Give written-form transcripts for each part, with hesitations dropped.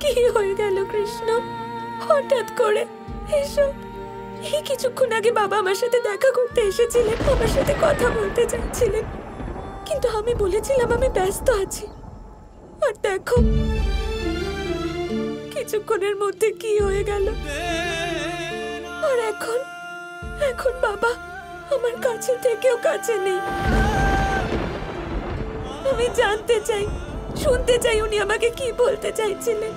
কি হয়ে গেল কৃষ্ণ? হঠাৎ করে এসব? এই কিছুক্ষণ আগে বাবা আমার সাথে দেখা করতে এসেছিলেন, আমার সাথে কথা বলতে চাইছিলেন, কিন্তু আমি বলেছিলাম আমি ব্যস্ত আছি। আর দেখো কিছুক্ষণের মধ্যে কি হয়ে গেল। আর এখন এখন বাবা আমার কাছে থেকেও কাছে নেই। আমি জানতে চাই, শুনতে চাই উনি আমাকে কি বলতে চাইছিলেন,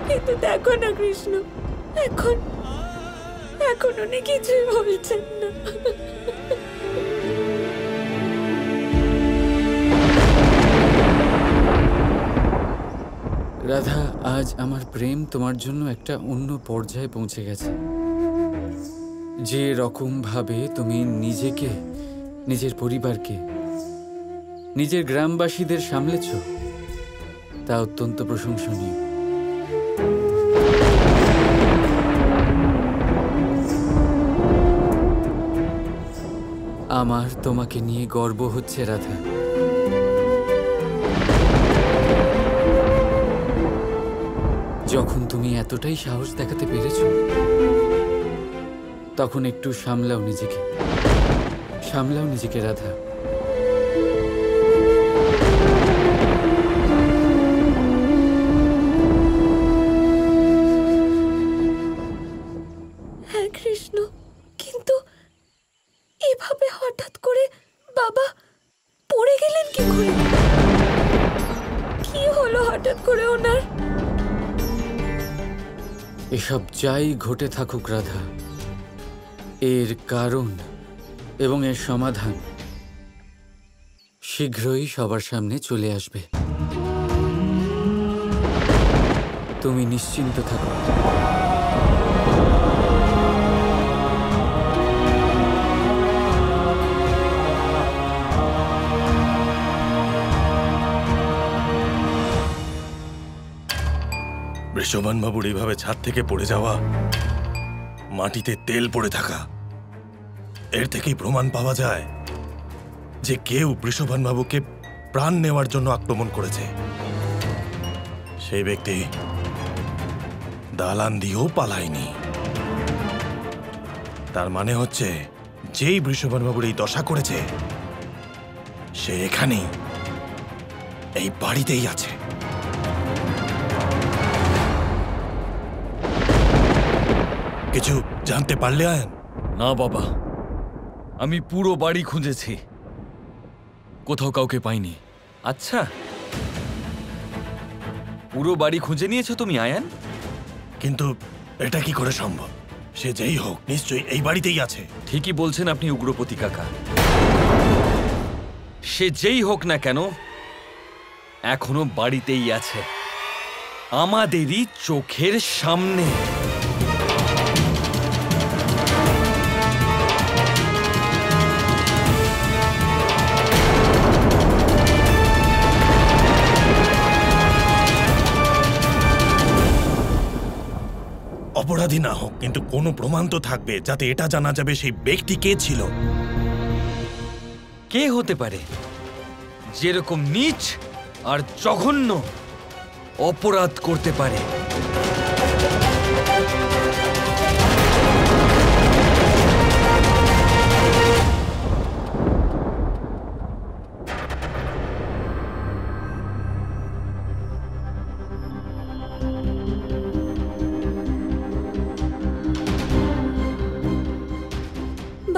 কিন্তু দেখো না কৃষ্ণ, এখন এখন উনি কিছুই বলছেন না। রাধা, আজ আমার প্রেম তোমার জন্য একটা অন্য পর্যায়ে পৌঁছে গেছে। যে রকম ভাবে তুমি নিজেকে, নিজের পরিবারকে, নিজের গ্রামবাসীদের সামলেছ, তা অত্যন্ত প্রশংসনীয়। আমার তোমাকে নিয়ে গর্ব হচ্ছে রাধা। যখন তুমি এতটাই সাহস দেখাতে পেরেছ, তখন একটু সামলাও নিজেকে, সামলাও নিজেকে রাধা। হ্যাঁ কৃষ্ণ, কিন্তু এভাবে হঠাৎ করে বাবা পড়ে গেলেন কি করে? কি হলো হঠাৎ করে ওনার? এসব যাই ঘটে থাকুক রাধা, এর কারণ এবং এর সমাধান শীঘ্রই সবার সামনে চলে আসবে। তুমি নিশ্চিন্ত থাকো। বৃষভান বাবুর এইভাবে ছাদ থেকে পড়ে যাওয়া, মাটিতে তেল পড়ে থাকা, এর থেকেই প্রমাণ পাওয়া যায় যে কেউ বৃষভান বাবুকে প্রাণ নেওয়ার জন্য আক্রমণ করেছে। সেই ব্যক্তি দালান দিয়েও পালায়নি। তার মানে হচ্ছে যেই বৃষভান বাবুর এই দশা করেছে সে এখানেই, এই বাড়িতেই আছে। কিছু জানতে পারলে আয়ন? না বাবা, আমি পুরো বাড়ি খুঁজেছি, কোথাও কাউকে পাইনি। আচ্ছা, পুরো বাড়ি খুঁজে নিয়েছো তুমি আয়ান? কিন্তু এটা কি করে সম্ভব? সে যেই হোক নিশ্চয়ই এই বাড়িতেই আছে। ঠিকই বলছেন আপনি উগ্রপতি কাকা। সে যেই হোক না কেন এখনো বাড়িতেই আছে, আমাদেরই চোখের সামনে। অপরাধী না হোক, কিন্তু কোনো প্রমাণ তো থাকবে যাতে এটা জানা যাবে সেই ব্যক্তি কে ছিল। কে হতে পারে যেরকম নীচ আর জঘন্য অপরাধ করতে পারে?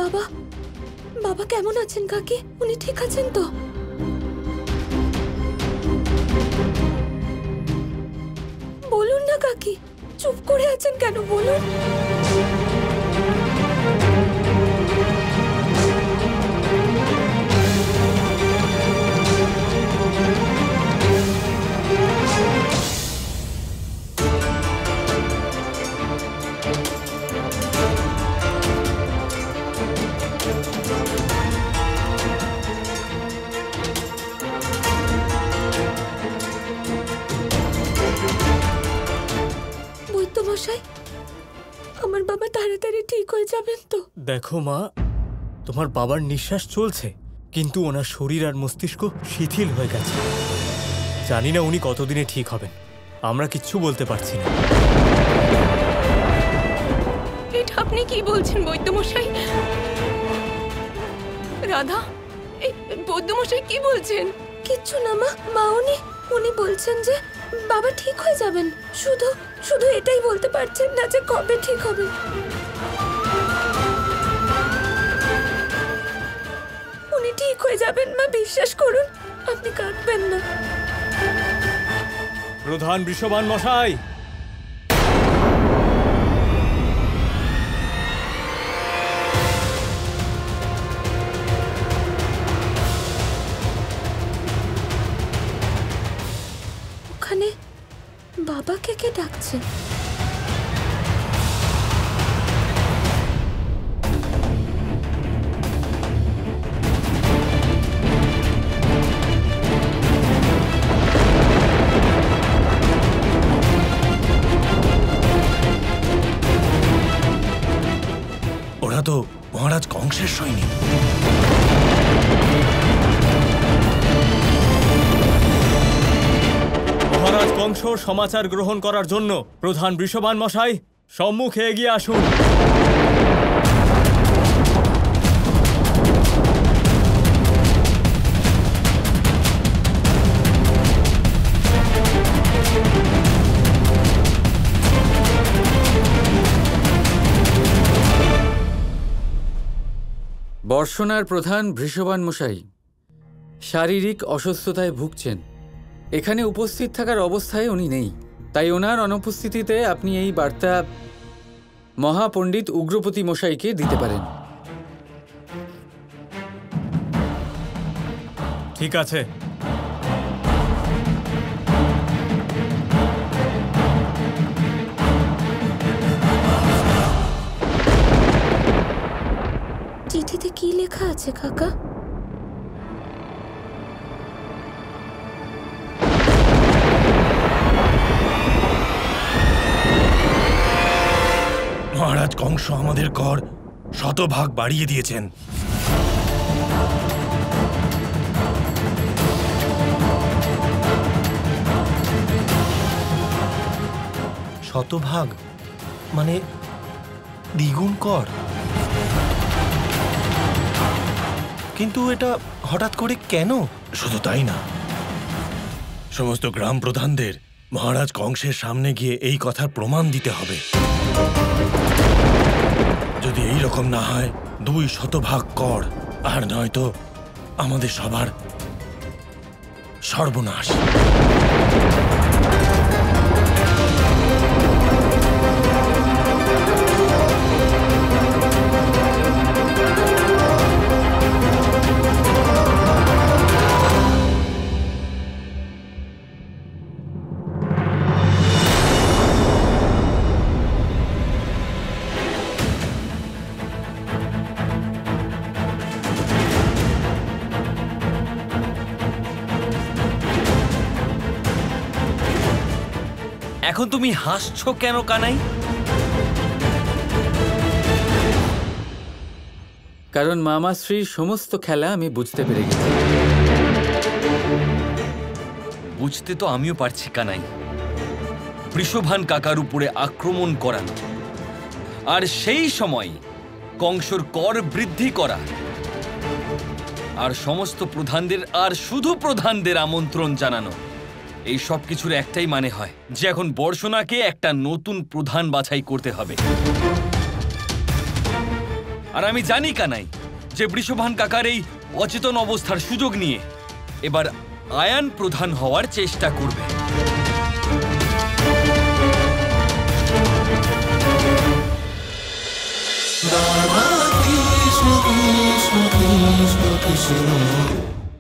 বাবা, বাবা কেমন আছেন কাকি? উনি ঠিক আছেন তো? বলুন না কাকি, চুপ করে আছেন কেন, বলুন। বৈদ্যমশাই, আমার বাবা তাড়াতাড়ি ঠিক হয়ে যাবেন তো? দেখো মা, তোমার বাবার নিঃশ্বাস চলছে, কিন্তু ওনার শরীর আর মস্তিষ্ক শিথিল হয়ে গেছে। জানি না উনি কতদিনে ঠিক হবেন, আমরা কিচ্ছু বলতে পারছি না। এটা আপনি কি বলছেন বৈদ্যমশাই? রাধা, এই বৈদ্যমশাই কি বলছেন? কিচ্ছু না মা, উনি বলছেন যে বাবা ঠিক হয়ে যাবেন, শুধু শুধু এটাই বলতে পারছেন না যে কবে ঠিক হবে। উনি ঠিক হয়ে যাবেন মা, বিশ্বাস করুন, আপনি কাঁদবেন না। প্রধান বৃষবান মশাই, ওখানে বাবাকে কে ডাকছে? ওরা তো মহারাজ কংসের সৈনিক। মহারাজ কংস সমাচার গ্রহণ করার জন্য প্রধান বৃষবান মশাই সম্মুখে এগিয়ে আসুন। বর্ষণার প্রধান বৃষবান মশাই শারীরিক অসুস্থতায় ভুগছেন। এখানে উপস্থিত থাকার অবস্থায় উনি নেই, তাই ওনার অনুপস্থিতিতে আপনি এই বার্তা মহাপণ্ডিত উগ্রপতি মশাইকে দিতে পারেন। ঠিক আছে। চিঠিতে কি লেখা আছে কাকা? মহারাজ কংস আমাদের কর শতভাগ বাড়িয়ে দিয়েছেন। শতভাগ মানে দ্বিগুণ কর? কিন্তু এটা হঠাৎ করে কেন? শুধু তাই না, সমস্ত গ্রাম প্রধানদের মহারাজ কংসের সামনে গিয়ে এই কথার প্রমাণ দিতে হবে। যদি এই রকম না হয় 200 কর, আর নয়তো আমাদের সবার সর্বনাশ। এখন তুমি হাসছো কেন কানাই? কারণ মামাশ্রীর সমস্ত খেলা আমি বুঝতে পেরে গেছি। বুঝতে তো আমিও পারছি কানাই। বৃষভান কাকার উপরে আক্রমণ করানো, আর সেই সময় কংসর কর বৃদ্ধি করা, আর সমস্ত প্রধানদের আর শুধু প্রধানদের আমন্ত্রণ জানানো, এই সব কিছুর একটাই মানে হয় যে এখন বর্ষণাকে একটা নতুন প্রধান বাছাই করতে হবে। আর আমি জানি কানাই যে বৃষভান কাকার এই অচেতন অবস্থার সুযোগ নিয়ে এবার আয়ান প্রধান হওয়ার চেষ্টা করবে। Krishna Krishna Krishna Krishna